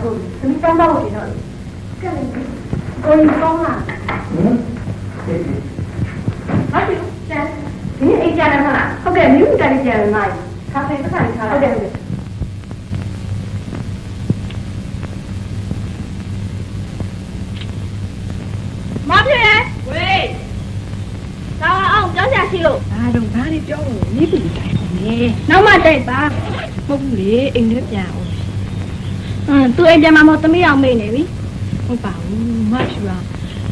ဖို့သမီးတောင်းတော့လို့နော်ကဲလေကိုရင်ကောင်းလားဟာဒီကျန်ဒီအိတ်ကြတယ်မလားဟုတ်ကဲ့မြို့ကလေးကြတယ်မိုင်းခါဖေးပတ်ဆိုင်ထားဟုတ်ကဲ့ဟုတ်ကဲ့မပြေဝေးဒါအောင်ကြောက်ကြရှိလို့ဘာတော့ဘာလေးပြောလို့နေပြီတိုင်နေနောက်မှတိတ်ပါဟုတ်ဘူးလေအိမ်ထဲပြန်အောင်သူအိမ်ပြန်မှာမဟုတ်သမီးအောင်မေ့နေပြီဟုတ်ပါဘူးမဖြူအောင်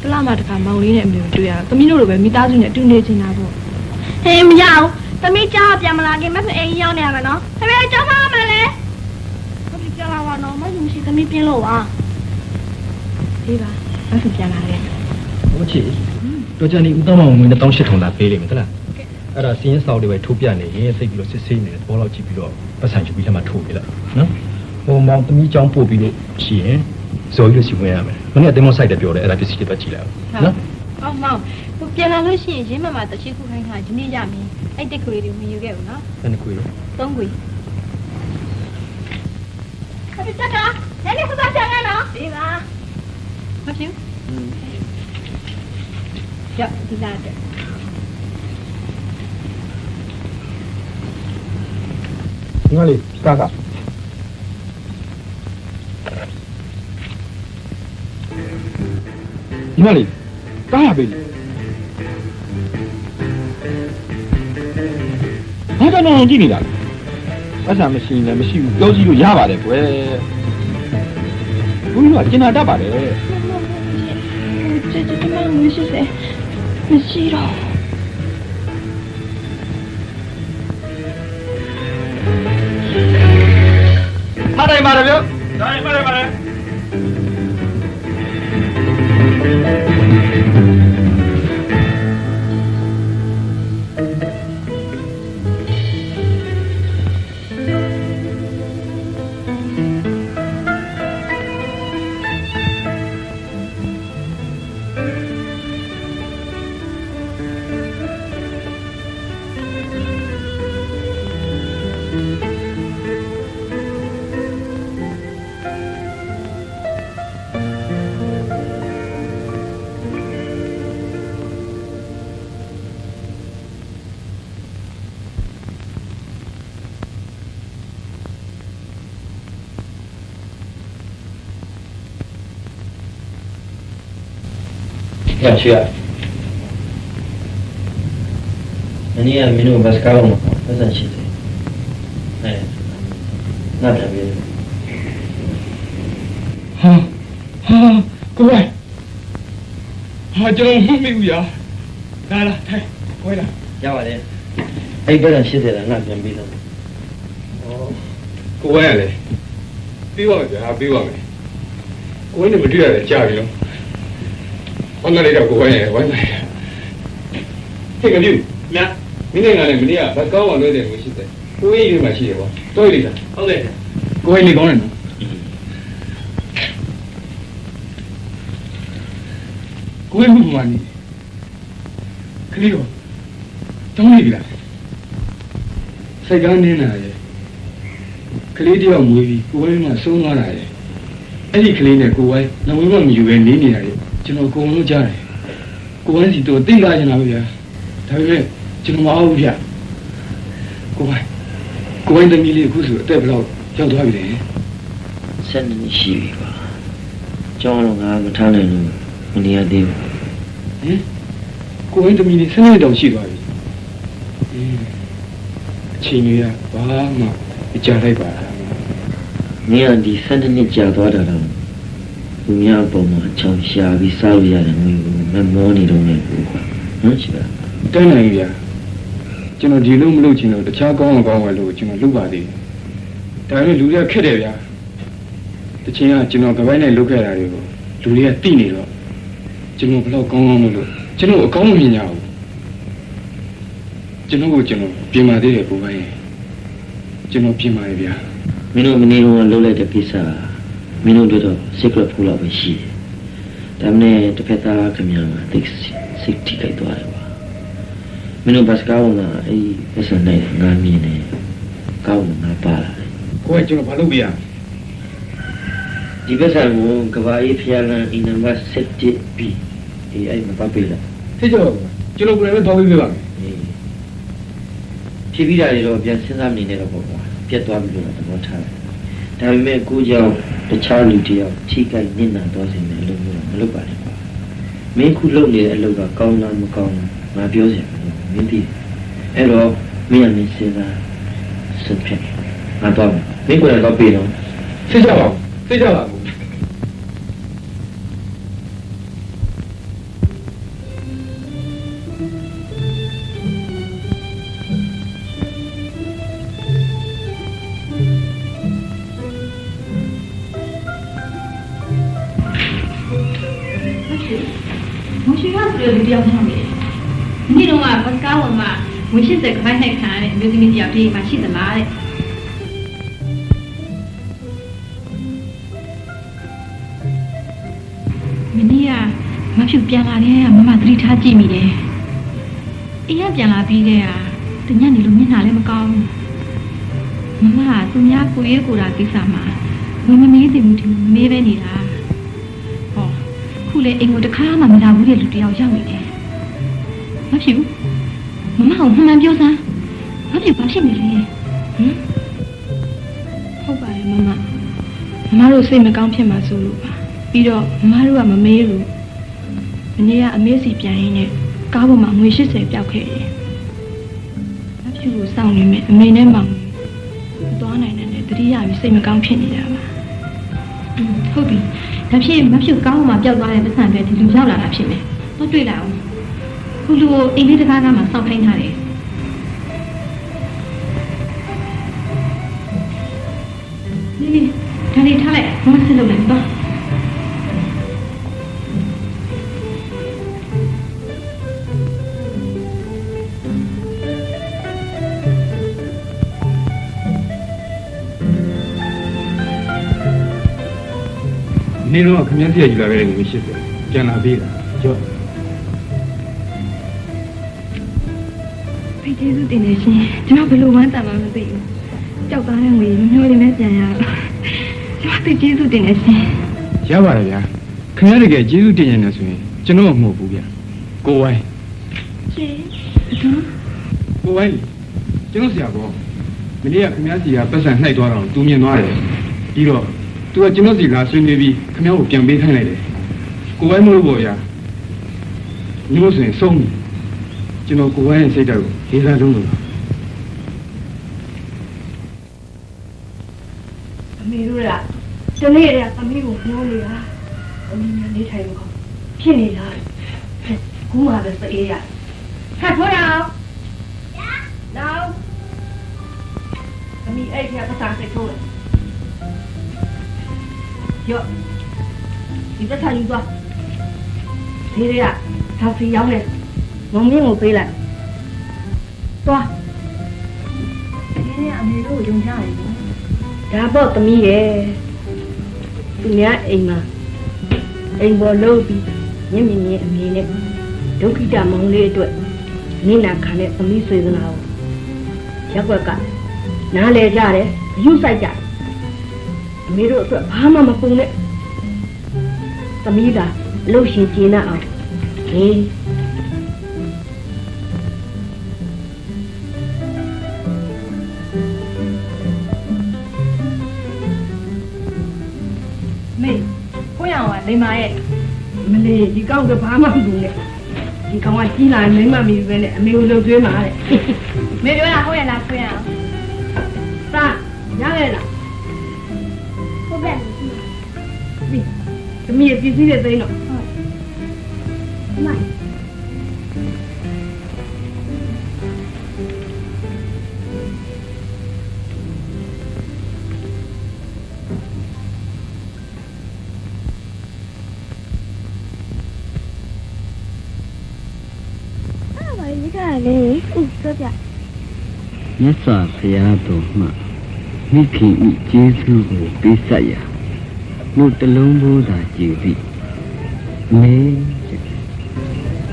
တလားမှတခါမောင်လေးနဲ့အမေတွေ့ရသမီးတို့လိုပဲမိသားစုနဲ့အတူနေချင်တာပေါ့ဟေးမရအောင်သမီးကြောက်ပြန်မလာခင်မဖြစ်အိမ်ရောက်နေရမယ်နော်ဖေဖေကြောက်ပါမယ်လေဟုတ်ပြီကြောက်လာပါနော်မယူရှိသမီးပြင်းလို့ပါဒီပါမဖြစ်ပြန်လာလေဟုတ်ချီတော့ကြနေဦးတောင်းမဝင်2800လာပေးလိမ့်မယ်တလားအဲ့ဒါစီးရင်စောက်တွေပဲထိုးပြနေရင်စိတ်ပြီးတော့စစ်ဆေးနေတယ်ဘောလောက်ကြည့်ပြီးတော့ပတ်စံယူပြီးလက်မှထိုးပြလိုက်နော်ဟိုမောင်သမီးချောင်းပို့ပြီးလို့ရှိရင်ဇော်ကြီးတို့စီဝင်ရမယ်မနေ့ကတင်မောဆိုင်တယ်ပြောတယ်အဲ့ဒါပစ္စည်းတွေတော့ကြည့်လိုက်အောင်နော်ဟုတ်မောင်ဟိုပြန်လာလို့ရှိရင်ရင်းမမှာတချိခုခိုင်းခါဒီနေ့ရမင်းအဲ့တက်ခွေတွေမယူခဲ့ဘူးနော်ဘယ်နှခွေလို့3ခွေခပ်တက်တာလည်းစစားချင်ရနော်ဒီပါမဖြူရဒီလာတဲ့ဒီမလေးစကားဒီမလေးတားရပြီဘာကတော့ကြည့်နေတာလဲအဆာမရှိရင်လည်းမရှိဘူးပြောကြည့်လို့ရပါတယ်ကွယ်ဘုရားကကျင်နာတတ်ပါတယ်这妈没是谁？没事了。他在哪里？在哪里？要去啊！那你也没弄把搞嘛，不算气的。哎，那边别。哈，各位，ကျွန်တော်မမိဘူးရလာထိုင်ဝဲလာရပါတယ်အဲ့ဘက်ကရှိတယ်လားငါပြန်ပြီးတော့ကိုဝဲရလေပြီးပါမယ်ဗျာပြီးပါမယ်ကိုဝဲနဲ့မတွေ့ရတယ်ကြာပြီနော်ဝမ်းလိုက်တော့ကိုဝဲရဝမ်းလိုက်ထိတ်ကပြူမြတ်မင်းနဲ့ငါနဲ့မနေ့ကဘကောင်းအောင်လုပ်တယ်ကိုရှိတယ်ကိုဝဲရေးမှရှိတယ်ပေါ့တွဲလိုက်တာဟုတ်တယ်ကိုဝဲနေကောင်းတယ်နော်ကိုယ်မှုမှနေခလေးရောတောင်းနေပြီလားစိတ်ကောင်းနေတာရဲ့ခလေးတယောက်မွေးပြီးကိုယ်မှဆုံးသွားတာရဲ့အဲ့ဒီခလေးနဲ့ကိုယ်ဝိုင်းလုံးဝမယူပဲနေနေတာရဲ့ကျွန်တော်အကုန်လုံးကြားတယ်ကိုယ်ဝိုင်းစီတော့တိတ်လာကြတာပဲဗျာဒါပေမဲ့ကျွန်တော်မအားဘူးဗျာကိုယ်ဝိုင်းသမီးလေးအခုဆိုအသက်ဘယ်လောက်ရောက်သွားပြီလဲ7 နှစ်ရှိပြီပါကျောင်းတော့ငါမထားနိုင်လို့မနေရသေးဘူးကိုယ်သမီးလေး7နှစ်တောင်ရှိသွားပြီအချိန်ကြီးကဘာမှအကြလိုက်ပါလားမင်းကဒီ7 နှစ်ကြာသွားတာတော့သူများပုံမှာအချောင်ရှာပြီးစားလို့ရတယ်ငွေကိုမမောနေတော့နဲ့ဘူးကွာဟုတ်ရှိလားတန်းနိုင်ပြီကျွန်တော်ဒီလိုမလုပ်ချင်တော့တခြားကောင်းအောင်ကောင်းဝယ်လို့ကျွန်တော်လုပ်ပါသေးတယ်ဒါပေမဲ့လူတွေကခက်တယ်ဗျာတချင်ကကျွန်တော်ကပိုင်းနဲ့လုပ်ခဲ့တာတွေကိုလူတွေကသိနေတော့ကျွန်တော်ဘယ်တော့ကောင်းကောင်းလို့ကျွန်တော်အကောင်းမမြင်ကြဘူးကျွန်တော်ပြင်ပါသေးတယ်ကိုပိုင်းကျွန်တော်ပြင်ပါရဲ့ဗျာမင်းတို့မနေတော့လုပ်လိုက်တဲ့ကိစ္စမင်းတို့တော့ secret ဖူးလောက်ပဲရှိတယ်ဒါနဲ့တစ်ဖက်သားခင်ဗျာသိစိတ်ထိခိုက်သွားတယ်ကွာမင်းတို့ဘတ်ကားကအဲ့ဒီစနေငါမြင်နေကောင်းငါပါလာတယ်ကိုယ်ကျွန်တော်ဘာလုပ်ပြရ ဒီဘက်ဆိုင်ကိုကဘာအေးဖျားလန်အင်နံပါတ်7Bအဲ့မှာပတ်ပေးလိုက် သိကြပါဘူးကျွန်တော်ကိုယ်လည်းတော့ပြီးပြပါမယ် ဖြည်းဖြည်းတာတွေတော့ပြန်စဉ်းစားနေနေတော့ပေါ့ကွာပြတ်သွားပြီလို့သဘောထားတယ်ဒါပေမဲ့ကိုကြောင့်တခြားလူတယောက်ထိခိုက်နစ်နာတော့စင်တယ်လို့မျိုးတော့မလုပ်ပါနဲ့ကွာမင်းခုလုပ်နေတဲ့အလုပ်ကကောင်းလားမကောင်းလားငါပြောစရာမင်းသိအဲ့တော့မင်းအမင်းစဉ်းစားစွန့်ဖြတ်ငါတော့မင်းကိုယ်တော့ပြေတော့ သိကြပါဘူးသိကြပါဘူး မရှိဘူးဆိုတဲ့တရားမှမင်းဒီတော့ကဘတ်ကားဝင်မှာဝင်ရှိတဲ့ခိုင်းနဲ့ခံရတဲ့မျိုးသမီးတရားပြေးမှရှိသလားတဲ့မင်းကမဖြူပြန်လာတဲ့မမသတိထားကြည့်မိတယ်အေးရပြန်လာပြီးတဲ့တညနေလို့မျက်နှာလည်းမကောင်းဘူးမမကသူများကိုရေးကိုတာကိစ္စမှာမမေးသိမှုတင်မေးပဲနေတာဟောခုလေအိမ်ကိုတခါမှမလာဘူးတဲ့လူတယောက်ရောက်နေတယ်မဖြစ်ဘူးမမကမှန်ပြောစမ်းမဖြစ်ဘာဖြစ်နေလဲဟမ်ဟုတ်ပါတယ်မမတို့စိတ်မကောင်းဖြစ်မှာဆိုလို့ပါပြီးတော့မမတို့ကမမေးလို့မနေ့ကအမေးစီပြန်ရင်းနဲ့ကားပေါ်မှာငွေ80ပျောက်ခဲ့တယ်မဖြစ်လို့စောင့်နေမယ်အမေနဲ့မောင်သွားနိုင်တယ်တတိယပြီးစိတ်မကောင်းဖြစ်နေတာပါဟုတ်ပြီဒါဖြစ်မဖြစ်ကောင်းမှပျောက်သွားတဲ့ပတ်စံတွေဒီလူရောက်လာတာဖြစ်မယ်တော့တွေ့လာအောင်ခုလူအိမ်လေးတစ်ခါးမှာစောင့်ခိုင်းထားတယ်นี่ဒါလေးထားလိုက်မဆက်လုပ်လိုက်တော့နေတော့ခမင်းပြည့်ယူလာခဲ့တဲ့ငွေ80ပြန်လာပေးတာကြော့ ဖိကျေးဇူးတင်နေရှင်ကျွန်တော်ဘယ်လိုမှတတ်မှမသိဘူးကြောက်သားတဲ့ငွေမမျှော်လင့်နဲ့ပြန်ရတော့ကျွန်တော်သိကျေးဇူးတင်နေရှင်ရပါတယ်ဗျာခင်ဗျားတကယ်ကျေးဇူးတင်နေတယ်ဆိုရင်ကျွန်တော်မဟုတ်ဘူးဗျာကိုဝိုင်း ရှင် ကိုဝိုင်းကျွန်တော်ဆရာကောမနေ့ကခင်ဗျားစီကပတ်စံနှိုက်သွားတော့သူမြင်သွားတယ်ပြီးတော့သူကကျွန်တော်စီလာဆွေးနွေးပြီးခင်ဗျားကိုပြန်ပေးခိုင်းလိုက်တယ်ကိုဝိုင်းမလို့ပေါ့ဗျာညီမဆိုရင်ဆုံးပြီကျွန်တော်ကိုဝိုင်းရဲ့စိတ်ဓာတ်ကိုလေးစားလုံးလို့အမေတို့ကတနေ့တည်းသမီးကိုညှိုးနေတာအမေများနေထိုင်လို့ဖြစ်နေတာခုမှပဲစအေးရဟဲ့ခေါ်ရအောင်နောက်သမီးအဲ့ဒီကပတ်စံစိတ်ထိုးတယ်ရော့ဒီပတ်စံယူသွားဒီတွေကသာစီရောက်နေမမင်းကိုပေးလိုက်သွားဒီနေ့အမေတို့ကိုယုံကြရတယ်ဒါပေါ့သမီးရဲ့သူများအိမ်မှာအိမ်ပေါ်လို့ပြီးမြင့်မြင့်ရဲ့အမေနဲ့ဒုက္ခိတမောင်လေးအတွက်နိနာခံတဲ့သမီးဆွေစနာကိုရက်ွက်ကနားလဲကြတယ်အယူဆိုင်ကြတယ်အမေတို့အတွက်ဘာမှမပုံနဲ့သမီးကအလုပ်ရှင်ကျင်းအောင်ဟေးမေကိုရအောင်ကလိမ္မာရဲ့မလေးဒီကောင်ကဘာမှမလုပ်နဲ့ဒီကောင်ကကြီးလာလိမ္မာမိပဲနဲ့အမေကိုလှုပ်သွင်းပါတဲ့မေပြောတာဟုတ်ရဲ့လားကိုရအောင်သာရခဲ့လားဟုတ်ကဲ့ပြီသမီးရဲ့ပစ္စည်းတွေသိမ်းတော့ဟုတ်မိုင်လေဆိုပြမြတ်စွာဘုရားတော်မှမိခင်ဤကျေးဇူးကိုပေးဆက်ရမှုတလုံးဘိုးသာကြည်သည်မေ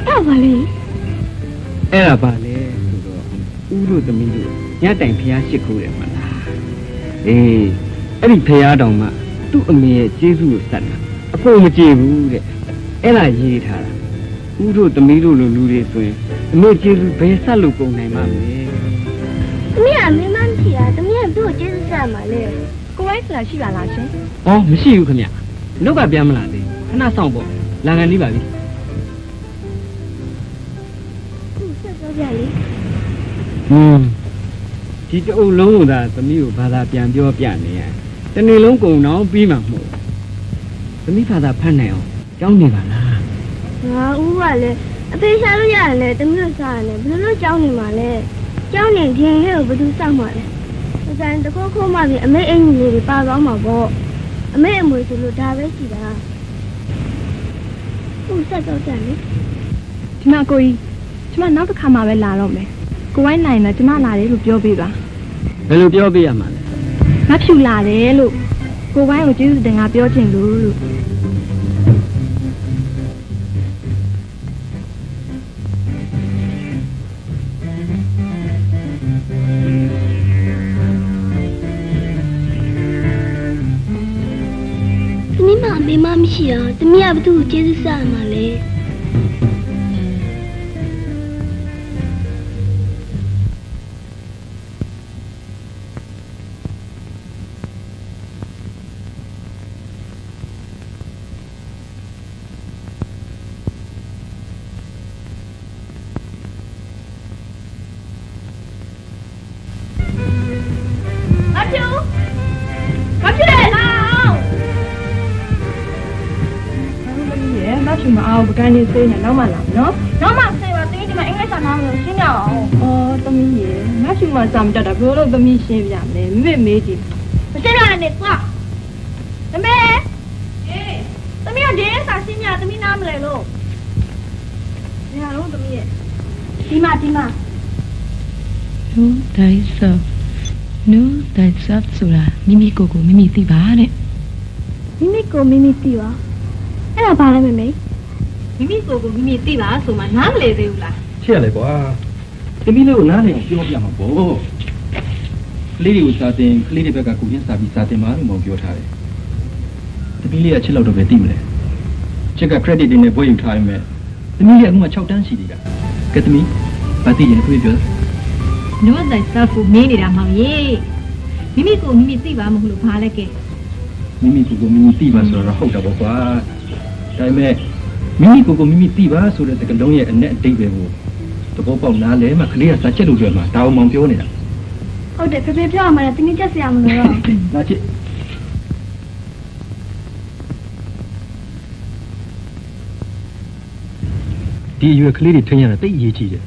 အဲ့ပါလေအဲ့ဒါပါလေဆိုတော့ဦးတို့သမီးတို့ညတိုင်ဖျားရှိခိုးတယ်မလားအေးအဲ့ဒီဖျားတော်မှသူ သူ့အမေရဲ့ကျေးဇူးကိုစက်တာအဖို့မကြေဘူးတဲ့အဲ့ဒါရေးထားတာဦးတို့သမီးတို့လိုလူတွေဆိုရင်အမေကျေးဇူးဘယ်ဆက်လို့ကုန်နိုင်မှာမလဲ သမီးကမင်းမမရှိတာသမီးကသူ့ကိုကျေးဇူးဆက်မှာလေကိုဝိုင်းဆိုတာရှိပါလားရှင် ဩမရှိဘူးခင်ဗျနှုတ်ကပြန်မလာသေးခဏစောင့်ပေါ့လာကန်လေးပါပြီ သူ့ဆက်ပြောပြလေ ဒီတအုပ်လုံးကသာသမီးကိုဘာသာပြန်ပြောပြနေရတနေ့လုံးကုန်တော့ပြီးမှမဟုတ်သမီးဘာသာဖတ်နိုင်အောင်ကြောင်းနေပါလား ငါဦးကလည်းအဖေရှာလို့ရတယ်လေသမီးတို့စားရတယ်ဘယ်လိုကြောင်းနေမှာလဲကြောင်းနေခင်ဟဲ့ကိုဘယ်သူစောက်မှာလဲအစံတကောခိုးမှပြီးအမေအင်ကြီးတွေပါသွားမှာပေါ့အမေအမွေဆိုလို့ဒါပဲရှိတာဟုတ်ဆက်တော့ကြလေဒီမှာကိုကြီးကျမနောက်တစ်ခါမှပဲလာတော့မယ်ကိုဝိုင်းနိုင်တော့ကျမလာတယ်လို့ပြောပေးပါ ဘယ်လိုပြောပြရမှာလဲ မဖြူလာတယ်လို့ကိုဝိုင်းကိုကျေးဇူးတင်ငါပြောချင်လို့သမီးမအမေမမရှိတော့သမီးကဘသူ့ကိုကျေးဇူးဆက်မှာလဲမအောင်ပကန်းနေစေးနေနောက်မှလာနော်နောက်မှဆေးပါတင်းဒီမှာအင်္ဂလိပ်စာနားမလို့ရှင်းရအောင်အော်သမီးရေမဖြူမှစာမတတ်တာဘယ်လိုသမီးရှင်းပြမယ်မိမေးကြည့်မရှင်းရနဲ့ကွာသမီးအေးသမီးကဒီစာရှင်းပြသမီးနားမလဲလို့နေရာတော့သမီးရေဒီမှာနူတိုင်းဆော့ဆိုတာမိမိကိုယ်ကိုမိမိသိပါတဲ့ မိမိကိုမိမိသိပါအဲ့ဒါဘာလဲမေမေမိမိကိုယ်ကိုမိမိသိပါဆိုမှနားမလဲသေးဘူးလား ချစ်ရလေကွာသမီးလေးကိုနားလည်အောင်ပြောပြမှာပေါ့ကလေးတွေကိုစာတင်ကလေးတွေဘက်ကကိုရင်းစာပြီးစာတင်ပါလို့မောင်ပြောထားတယ်သမီးလေးကချစ်လို့တော့ပဲသိမလဲချက်က credit တွေနဲ့ဘွဲယူထားရမယ်သမီးလေးကအခုမှ6တန်းရှိသေးတာကဲသမီးဘာသိရင်ကိုပြော နူတိုင်းဆော့ကိုမင်းနေတာမောင်ရေမိမိကိုမိမိသိပါမဟုတ်လို့ဘာလဲကဲ မိမိကိုမိမိသိပါဆိုတော့ဟုတ်တာပေါ့ကွာဒါပေမဲ့မိမိကိုမိမိသိပါဆိုတဲ့စကားလုံးရဲ့အ내အတိတ်ပဲကိုသဘောပေါက်နားလဲမှကလေးကစာချက်လို့ပြောမှာဒါအောင်မောင်ပြောနေတာဟုတ်တယ်ဖေဖေပြောရမှာတနည်းချက်စရာမလိုတော့ဒါချစ်ဒီအရွယ်ကလေးတွေထင်ရတာတိတ်အရေးကြီးတယ်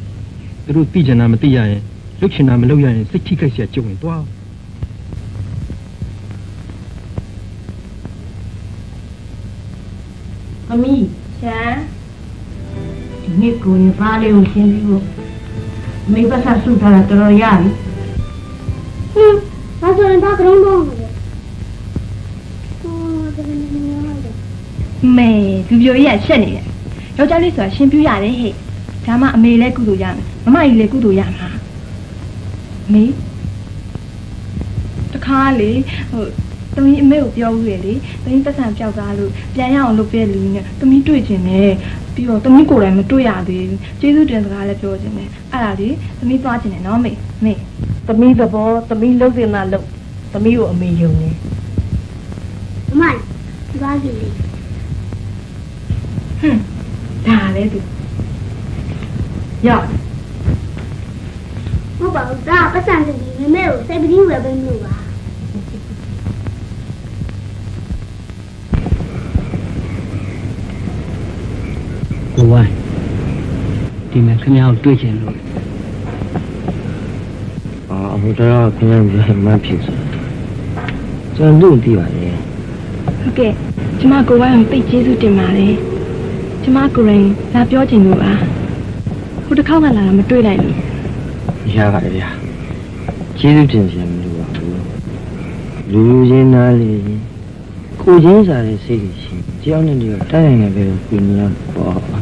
သူတို့သိချင်တာမသိရရင်လှုပ်ချင်တာမလုပ်ရရင်စိတ်ထိခိုက်စရာကြုံရင်သွားသမီးချမ်းဒီနေ့ကိုရင်သားလေးကိုရှင်းပြီးဖို့မိဘဆက်စုထားတာတော်တော်ရပြီဘာဆိုရင်ဘာကရုံးတော့မယ်ဟိုဒါလည်းမရပါဘူးမေလူပြိုကြီးကရှက်နေတယ်ယောက်ျားလေးဆိုတာရှင်းပြရတယ်ဟဲ့ဒါမှအမေလည်းကုသိုလ်ရမယ်မမကြီးလည်းကုသိုလ်ရမှာမေတခါလေဟိုသမီးအမေကိုပြောဦးရလေသမီးပတ်စံပြောက်သွားလို့ပြန်ရအောင်လုပ်ပြလူနဲ့သမီးတွေ့ကျင်တယ်ပြီးတော့သမီးကိုယ်တိုင်မတွေ့ရသေးဘူးကျေးဇူးတင်စကားလည်းပြောကျင်တယ်အဲ့ဒါလေသမီးသွားကျင်တယ်နော်မေသမီးသဘောသမီးလုံးစင်တာလုံးသမီးကိုအမေယုံနေအမသွားကြည့်လေဒါလေသူရောက်ဟုတ်ပါဘူးဒါပတ်စံတည်းမမေကိုစိတ်ပတိဝယ်ပေးလို့ပါကိုဝိုင်းဒီမှာခင်ဗျားကိုတွေ့ချင်လို့ဟိုတော့ခင်ဗျားပြောမှဖြစ်ဆိုကျွန်တော်တို့သိပါလေဟုတ်ကဲ့ကျမကိုဝိုင်းကိုသိကျေးဇူးတင်ပါတယ်ကျမကိုရင်လာပြောချင်လို့ပါဟိုတစ်ခေါက်ကလာတာမတွေ့လိုက်လို့ရပါတယ်ဗျာကျေးဇူးတင်စရာမလိုပါဘူးလူချင်းနားလေကိုချင်းစားတဲ့စိတ်ရှိကြောင်းနဲ့တည်းတိုက်နိုင်တယ်ပဲပြင်ရပေါ့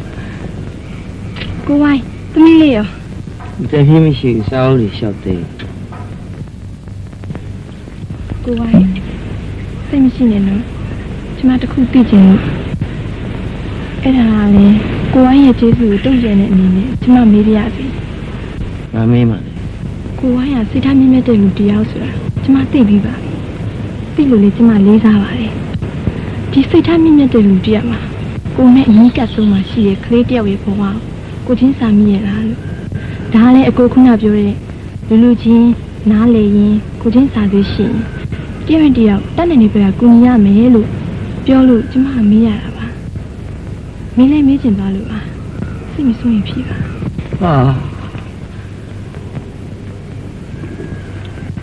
ကိုဝိုင်းသမီးလေးရောတကယ်မရှိစားလို့လျှောက်တယ်ကိုဝိုင်းစိတ်မရှိနဲ့နော် ကျမတခုသိချင်လို့အဲ့ဒါလေကိုဝိုင်းရဲ့ကျေးဇူးကိုတုံ့ပြန်တဲ့အနေနဲ့ကျမမေးရစီ ငါမေးမှလေ ကိုဝိုင်းကစိတ်ထားမြင့်မြတ်တဲ့လူတယောက်ဆိုတာကျမသိပြီးပါပြီသိလို့လေကျမလေးစားပါတယ်ဒီစိတ်ထားမြင့်မြတ်တဲ့လူတယောက်မှာကိုနဲ့အရင်ကဆုံးမှရှိတဲ့ကလေးတယောက်ရဲ့ဘဝကိုချင်းစာမိရလားလို့ဒါလည်းအကိုခုနပြောတဲ့လူချင်းနားလေရင်ကိုချင်းစာသေးရှိရင်တယောက်တက်နေနေပြကူညီရမယ်လို့ပြောလို့ကျမမေးရတာပါမင်းလည်းမေးချင်ပါလို့ပါစိတ်မဆိုးရင်ဖြေပါ ဟာ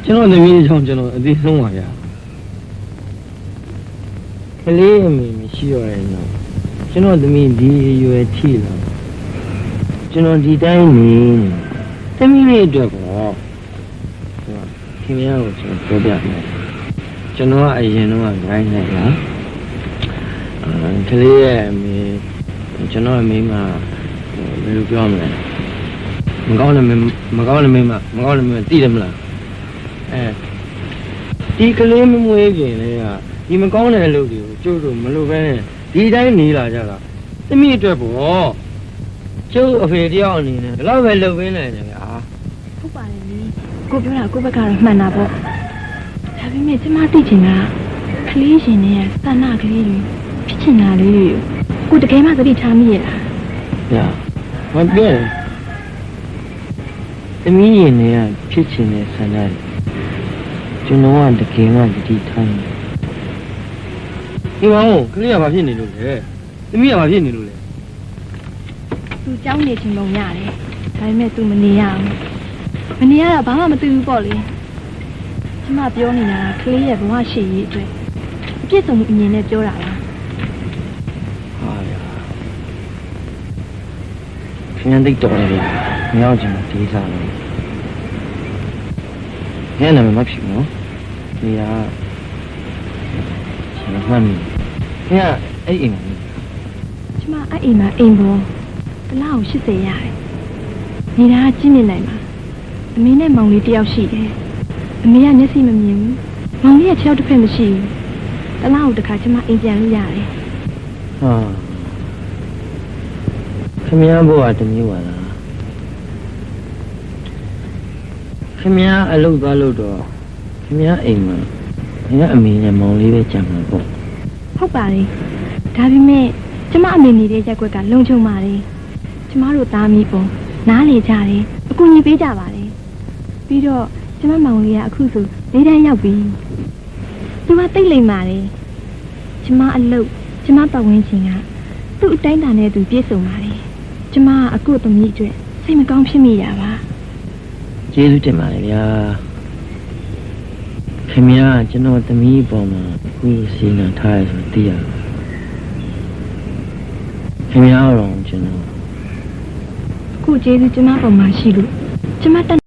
ကျွန်တော်သမီးကြောင့်ကျွန်တော်အသေးဆုံးပါဗျာကလေးအမေမရှိရတဲ့နောက်ကျွန်တော်သမီးဒီရွယ်ထိလာကျွန်တော်ဒီတိုင်းနေသမီးလေးအတွက်ပေါ့ခင်ဗျားကိုကျွန်တော်ပြောပြမယ်ကျွန်တော်ကအရင်တော့ဂိုင်းလိုက်လားကလေးရဲ့အမေကျွန်တော်အမေမှာဘယ်လိုပြောမလဲမကောင်းတဲ့မကောင်းတဲ့မိမသိတယ်မလားဒီကလေးမမွေးခင်လေကဒီမကောင်းတဲ့အလုပ်တွေကိုကျုပ်တို့မလုပ်ဘဲနဲ့ဒီတိုင်းနေလာကြတာသမီးအတွက်ပေါ့ကျုပ်အဖေတယောက်အနေနဲ့ဘယ်တော့ပဲလုပ်ပေးနိုင်တယ်ဗျာ ဟုတ်ပါတယ်လေကိုပြောတာကိုဘက်ကတော့မှန်တာပေါ့ဒါပေမဲ့ကျမသိချင်တာကလေးရှင်နဲ့ဆန္ဒကလေးတွေဖြစ်ချင်တာလေးတွေကိုတကယ်မှသတိထားမိရလား ဗျာမပြောရင်သမီးရင်နဲ့ဖြစ်ချင်တဲ့ဆန္ဒကျွန်တော်ကတကယ်မှသတိထားနေဒီမောင်ကလေးကဘာဖြစ်နေလို့လဲသမီးကဘာဖြစ်နေလို့လဲ သူကြောင်းနေချင်ပုံရတယ်ဒါပေမဲ့သူမနေရဘူးမနေရတော့ဘာမှမသိဘူးပေါ့လေကျမပြောနေတာကကလေးရဲ့ဘဝရှိရေးအတွက်အပြည့်စုံမှုအမြင်နဲ့ပြောတာပါ ဟာဗျာခင်ဗျားသိတော်တယ်ဗျာမရောက်ချင်ဒီစားလို့ညနေမှမဖြစ်ဘူးနော်ဒီကကျွန်တော်မှတ်မိခင်ဗျားအဲ့အိမ်မှာ ကျမအဲ့အိမ်မှာအိမ်ပေါ်တစ်လောက်80ရတယ်နေတာကကြီးနေနိုင်မှာအမေနဲ့မောင်လေးတယောက်ရှိတယ်အမေကမျက်စိမမြင်ဘူးမောင်လေးကခြေထောက်တစ်ဖက်မရှိဘူးတစ်လောက်တစ်ခါကျမအိမ်ပြန်လို့ရတယ် ဟာခင်ဗျားဘုရားတမျိုးပါလားခင်ဗျားအလုပ်သွားလို့တော့ခင်ဗျားအိမ်မှာခင်ဗျားအမေနဲ့မောင်လေးပဲကြံမှာပေါ့ ဟုတ်ပါလေဒါပေမဲ့ကျမအမေနေတဲ့ရက်ွက်ကလုံခြုံပါတယ်ကျမတို့သားမီးပုံနားလေကြတယ်အကူအညီပေးကြပါတယ်ပြီးတော့ကျမမောင်လေးကအခုဆို၄တန်းရောက်ပြီသူကတိတ်လိမ့်ပါတယ်ကျမအလုပ်ကျမပတ်ဝန်းကျင်ကသူ့အတိုင်းတာနဲ့သူပြည့်စုံပါတယ်ကျမကအကုသမီးအတွက်စိတ်မကောင်းဖြစ်မိရပါ ကျေးဇူးတင်ပါတယ်ဗျာခင်ဗျားကျွန်တော်သမီးပေါ်မှာအခုစီနံထားရဆိုသိရခင်ဗျားတော့ကျွန်တော် အခုကျေးဇူးကျမပေါ်မှာရှိလို့ကျမ